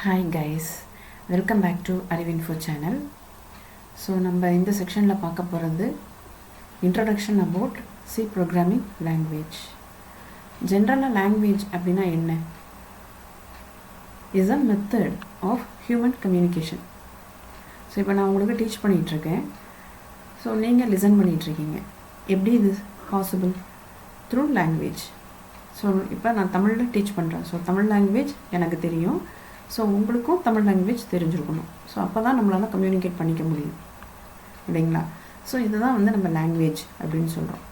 Hi guys, welcome back to ARIVU channel. So நம்ம இந்த செக்ஷன்ல பார்க்க போறது introduction about C programming language. General language அப்படினா என்ன? Is a method of human communication. So இப்போ நான் உங்களுக்கு டீச் பண்ணிட்டு இருக்கேன். So நீங்க listen பண்ணிட்டு இருக்கீங்க. எப்படி இது possible? Through language. So இப்போ நான் தமிழ்ல டீச் பண்றேன். So தமிழ் language எனக்கு தெரியும். ஸோ உங்களுக்கும் தமிழ் லாங்குவேஜ் தெரிஞ்சிருக்கணும். ஸோ அப்போ தான் நம்மளால் கம்யூனிகேட் பண்ணிக்க முடியும் இல்லைங்களா? ஸோ இதுதான் வந்து நம்ம லாங்குவேஜ் அப்படின்னு சொல்கிறோம்.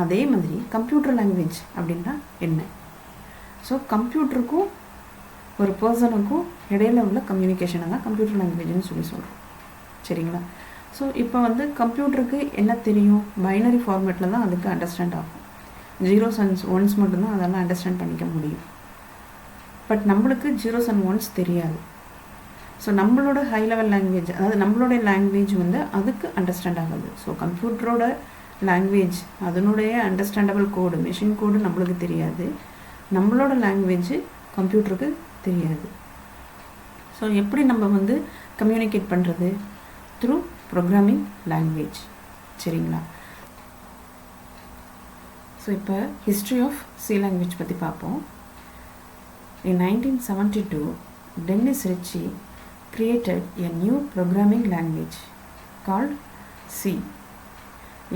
அதே மாதிரி கம்ப்யூட்டர் லாங்குவேஜ் அப்படின்னா என்ன? ஸோ கம்ப்யூட்டருக்கும் ஒரு பர்சனுக்கும் இடையில உள்ள கம்யூனிகேஷனை தான் கம்ப்யூட்டர் லாங்குவேஜ்னு சொல்கிறோம். சரிங்களா? ஸோ இப்போ வந்து கம்ப்யூட்டருக்கு என்ன தெரியும்? பைனரி ஃபார்மேட்டில் தான் அதுக்கு அண்டர்ஸ்டாண்ட் ஆகும். 0s and 1s மட்டும்தான் அதெல்லாம் அண்டர்ஸ்டாண்ட் பண்ணிக்க முடியும். பட் நம்மளுக்கு 0s and 1s தெரியாது. ஸோ நம்மளோட ஹை லெவல் லாங்குவேஜ், அதாவது நம்மளோட லாங்குவேஜ் வந்து அதுக்கு அண்டர்ஸ்டாண்ட் ஆகுது. ஸோ கம்ப்யூட்டரோட லாங்குவேஜ் அதனுடைய அண்டர்ஸ்டாண்டபிள் கோடு, மெஷின் கோடு நம்மளுக்கு தெரியாது. நம்மளோட லாங்குவேஜ் கம்ப்யூட்டருக்கு தெரியாது. ஸோ எப்படி நம்ம வந்து கம்யூனிகேட் பண்ணுறது? Through programming language. சரிங்களா? ஸோ இப்போ ஹிஸ்ட்ரி ஆஃப் சி லாங்குவேஜ் பற்றி பார்ப்போம். In 1972, Dennis Ritchie created a new programming language called C.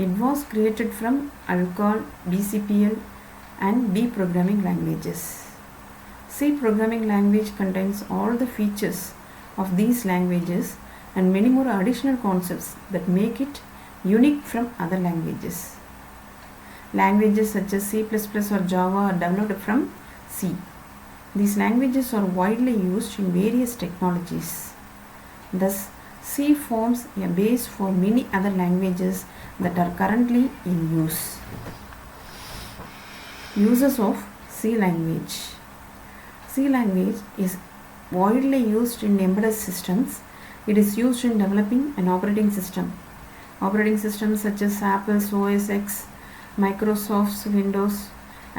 It was created from ALCOL, BCPL and B programming languages. C programming language contains all the features of these languages and many more additional concepts that make it unique from other languages. Languages such as C++ or Java are developed from C. These languages are widely used in various technologies. Thus, C forms a base for many other languages that are currently in use. Uses of C language. C language is widely used in embedded systems. It is used in developing an operating system. Operating systems such as Apple's OS X, Microsoft's Windows,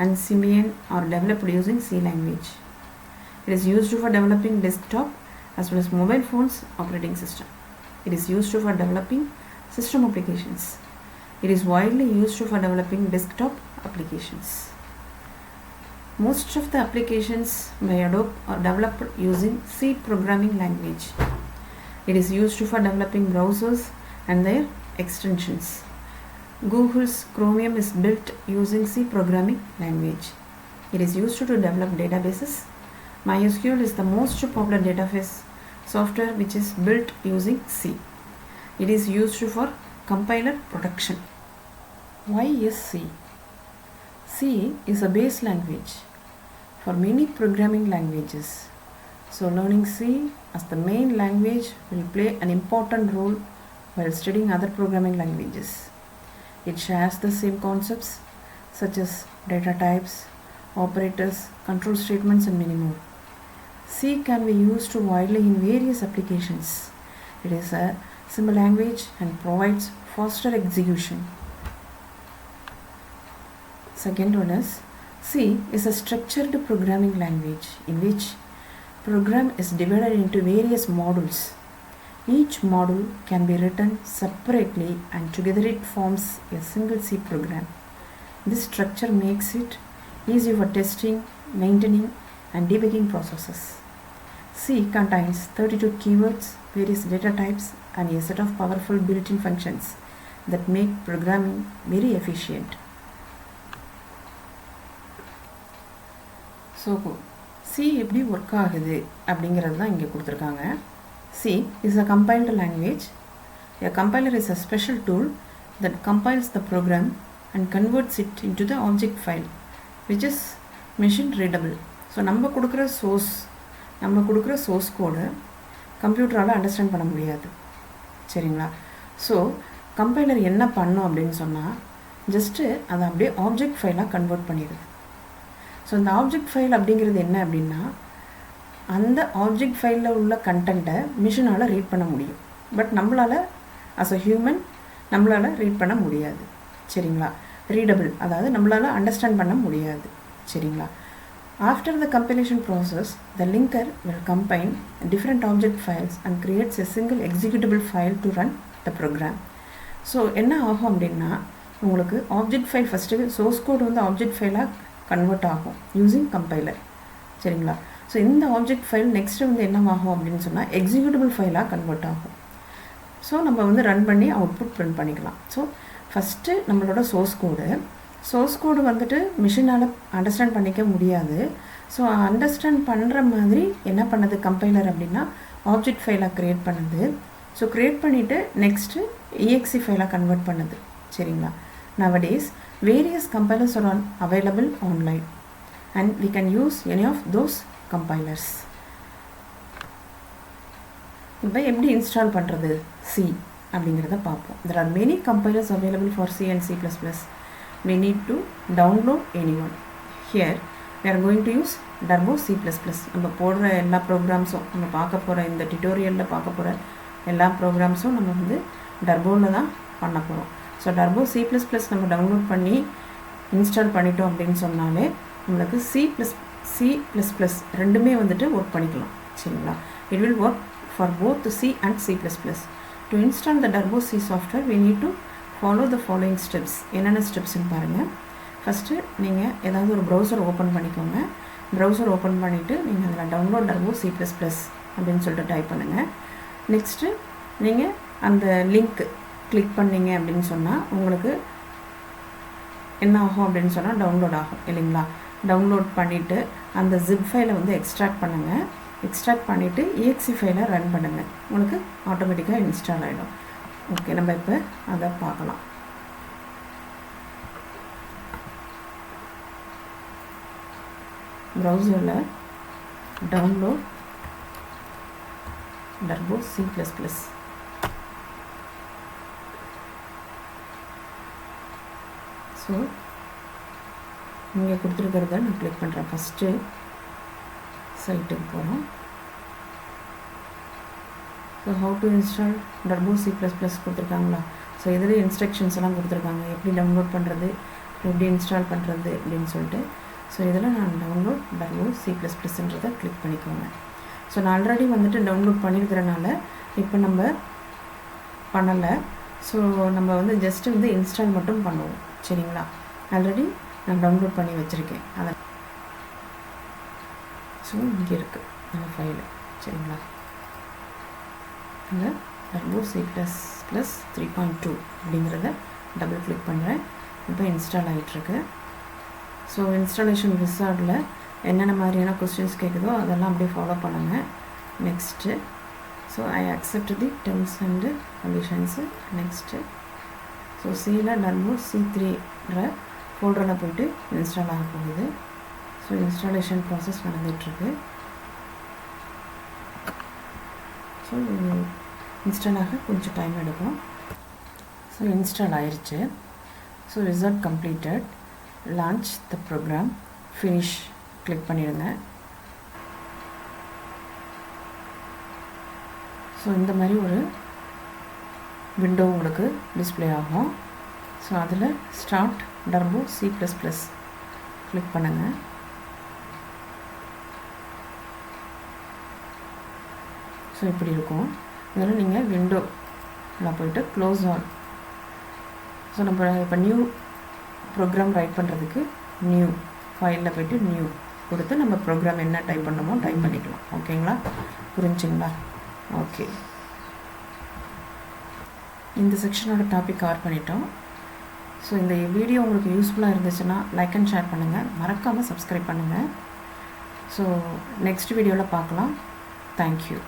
and Symbian are developed using C language. It is used for developing desktop as well as mobile phones operating system. It is used for developing system applications. It is widely used for developing desktop applications. Most of the applications by Adobe are developed using C programming language. It is used for developing browsers and their extensions. Google's Chromium is built using C programming language. It is used to develop databases. MySQL is the most popular database software which is built using C. It is used for compiler production. Why is C? C is a base language for many programming languages. So learning C as the main language will play an important role while studying other programming languages. It shares the same concepts such as data types, operators, control statements and many more. C can be used widely in various applications. It is a simple language and provides faster execution. Second one is C is a structured programming language in which program is divided into various modules. Each module can be written separately and together it forms a single C program. This structure makes it easy for testing, maintaining and debugging processes. C contains 32 keywords, various data types and a set of powerful built-in functions that make programming very efficient. So, C எப்படி work ஆகுது அப்படிங்கிறது தான் இங்கே கொடுத்துருக்காங்க. C is a compiled language. A compiler is a special tool that compiles the program and converts it into the object file which is machine readable. So நம்ம கொடுக்குற source code கம்ப்யூட்டரால் understand பண்ண முடியாது. சரிங்களா? ஸோ கம்பைலர் என்ன பண்ணும் அப்படின்னு சொன்னால் just அதை அப்படியே ஆப்ஜெக்ட் ஃபைலாக கன்வெர்ட் பண்ணிடுது. ஸோ இந்த ஆப்ஜெக்ட் ஃபைல் அப்படிங்கிறது என்ன அப்படின்னா அந்த ஆப்ஜெக்ட் ஃபைலில் உள்ள கண்டென்ட்டை மிஷினால் ரீட் பண்ண முடியும். பட் நம்மளால் அஸ் அ ஹியூமன் நம்மளால் ரீட் பண்ண முடியாது. சரிங்களா? ரீடபிள், அதாவது நம்மளால் அண்டர்ஸ்டாண்ட் பண்ண முடியாது. சரிங்களா? After the compilation process, the linker will combine different object files and creates a single executable file to run the program. So என்ன ஆகும் அப்படின்னா உங்களுக்கு object file first source code வந்து ஆப்ஜெக்ட் ஃபைலாக கன்வெர்ட் ஆகும் யூஸிங் கம்பைலர். சரிங்களா? So இந்த object file next வந்து என்ன ஆகும் அப்படின்னு சொன்னால் எக்ஸிக்யூட்டபிள் ஃபைலாக கன்வெர்ட் ஆகும். ஸோ நம்ம வந்து ரன் பண்ணி அவுட்புட் பிரிண்ட் பண்ணிக்கலாம். ஸோ ஃபஸ்ட்டு நம்மளோட சோர்ஸ் கோடு வந்துட்டு மிஷினால் அண்டர்ஸ்டாண்ட் பண்ணிக்க முடியாது. ஸோ அண்டர்ஸ்டாண்ட் பண்ணுற மாதிரி என்ன பண்ணுது கம்பைலர் அப்படின்னா ஆப்ஜெக்ட் ஃபைலாக க்ரியேட் பண்ணுது. ஸோ க்ரியேட் பண்ணிவிட்டு நெக்ஸ்ட்டு EXE ஃபைலாக கன்வெர்ட் பண்ணுது. சரிங்களா? Nowadays, various compilers are available online and we can use any of those compilers. இப்போ எப்படி இன்ஸ்டால் பண்ணுறது C அப்படிங்கிறத பார்ப்போம். There are many compilers available for C and C++. We need to download anyone. Here we are going to use Turbo C++. நம்ம போடுற எல்லா ப்ரோக்ராம்ஸும் நம்ம பார்க்க போகிற இந்த டியூட்டோரியலில் பார்க்க போகிற எல்லா ப்ரோக்ராம்ஸும் நம்ம வந்து டர்போவில் தான் பண்ண போகிறோம். ஸோ டர்போ C++ நம்ம டவுன்லோட் பண்ணி இன்ஸ்டால் பண்ணிட்டோம் அப்படின்னு சொன்னாலே நம்மளுக்கு C++ ரெண்டுமே வந்துட்டு ஒர்க் பண்ணிக்கலாம். சரிங்களா? It will work for both C and C++. To install the Turbo C software, we need to follow the following steps. என்னென்ன ஸ்டெப்ஸ்ன்னு பாருங்கள். ஃபஸ்ட்டு நீங்கள் ஏதாவது ஒரு ப்ரௌசர் ஓப்பன் பண்ணிக்கோங்க. ப்ரௌசர் ஓப்பன் பண்ணிவிட்டு நீங்கள் அதில் டவுன்லோட் டர்போ C++ அப்படின்னு சொல்லிட்டு டைப் பண்ணுங்கள். நெக்ஸ்ட்டு நீங்கள் அந்த லிங்க் கிளிக் பண்ணிங்க அப்படின்னு சொன்னால் உங்களுக்கு என்ன ஆகும் அப்படின்னு சொன்னால் டவுன்லோட் ஆகும் இல்லைங்களா? டவுன்லோட் பண்ணிவிட்டு அந்த ஜிப் ஃபைலை வந்து எக்ஸ்ட்ராக்ட் பண்ணுங்கள். எக்ஸ்ட்ராக்ட் பண்ணிவிட்டு EXE ஃபைலை ரன் பண்ணுங்கள். உங்களுக்கு ஆட்டோமேட்டிக்காக இன்ஸ்டால் ஆகிடும். ஓகே, நம்ம இப்போ அதை பார்க்கலாம். ப்ரௌசரில் டவுன்லோட் டர்போ C++. ஸோ இங்கே கொடுத்துருக்கிறத நான் கிளிக் பண்ணுறேன். ஃபஸ்ட்டு சைட்டுக்கு போகிறோம். So how to install turbo C++ கொடுத்துருக்காங்களா? ஸோ இதில் இன்ஸ்ட்ரக்ஷன்ஸ் எல்லாம் கொடுத்துருக்காங்க, எப்படி டவுன்லோட் பண்ணுறது, எப்படி இன்ஸ்டால் பண்ணுறது அப்படின்னு சொல்லிட்டு. ஸோ இதில் நான் டவுன்லோட் டர்போ C++ன்றதை கிளிக் பண்ணிக்கோங்க. ஸோ நான் ஆல்ரெடி வந்துட்டு டவுன்லோட் பண்ணியிருக்கிறனால இப்போ நம்ம பண்ணலை. ஸோ நம்ம வந்து ஜஸ்ட்டு வந்து இன்ஸ்டால் மட்டும் பண்ணுவோம். சரிங்களா? ஆல்ரெடி நான் டவுன்லோட் பண்ணி வச்சுருக்கேன் அதை. ஸோ இங்கே இருக்குது அந்த ஃபைலு. சரிங்களா? இந்த டர்போ C++ 3.2 அப்படிங்கிறத டபுள் கிளிக் பண்ணுறேன். இப்போ இன்ஸ்டால் ஆகிட்டுருக்கு. ஸோ இன்ஸ்டாலேஷன் விசார்டில் என்னென்ன மாதிரியான கொஸ்டின்ஸ் கேட்குதோ அதெல்லாம் அப்படியே ஃபாலோ பண்ணுங்கள். Next so I accept the terms and conditions. Next so சியில் டர்போ C3ன்ற ஃபோல்டரில் போய்ட்டு இன்ஸ்டால் ஆக போகுது. ஸோ இன்ஸ்டாலேஷன் ப்ராசஸ் நடந்துகிட்ருக்கு. ஸோ இன்ஸ்டால் ஆக கொஞ்சம் டைம் எடுக்கும். ஸோ இன்ஸ்டால் ஆயிடுச்சு. So result completed. Launch the program. Finish click பண்ணிடுங்க. ஸோ இந்த மாதிரி ஒரு விண்டோ உங்களுக்கு டிஸ்பிளே ஆகும். ஸோ அதில் ஸ்டார்ட் டர்போ C++ கிளிக் பண்ணுங்கள். ஸோ இப்படி இருக்கும். இதில் நீங்கள் விண்டோவில் போய்ட்டு க்ளோஸ் ஆல். ஸோ நம்ம இப்போ நியூ ப்ரோக்ராம் ரைட் பண்ணுறதுக்கு நியூ ஃபைலில் போய்ட்டு நியூ கொடுத்து நம்ம ப்ரோக்ராம் என்ன டைப் பண்ணணுமோ டைப் பண்ணிக்கலாம். ஓகேங்களா? புரிஞ்சுங்களா? ஓகே, இந்த செக்ஷனோட டாபிக் கவர் பண்ணிட்டோம். ஸோ இந்த வீடியோ உங்களுக்கு யூஸ்ஃபுல்லாக இருந்துச்சுன்னா லைக் அண்ட் ஷேர் பண்ணுங்கள். மறக்காமல் சப்ஸ்கிரைப் பண்ணுங்கள். ஸோ நெக்ஸ்ட் வீடியோவில் பார்க்கலாம். தேங்க்யூ.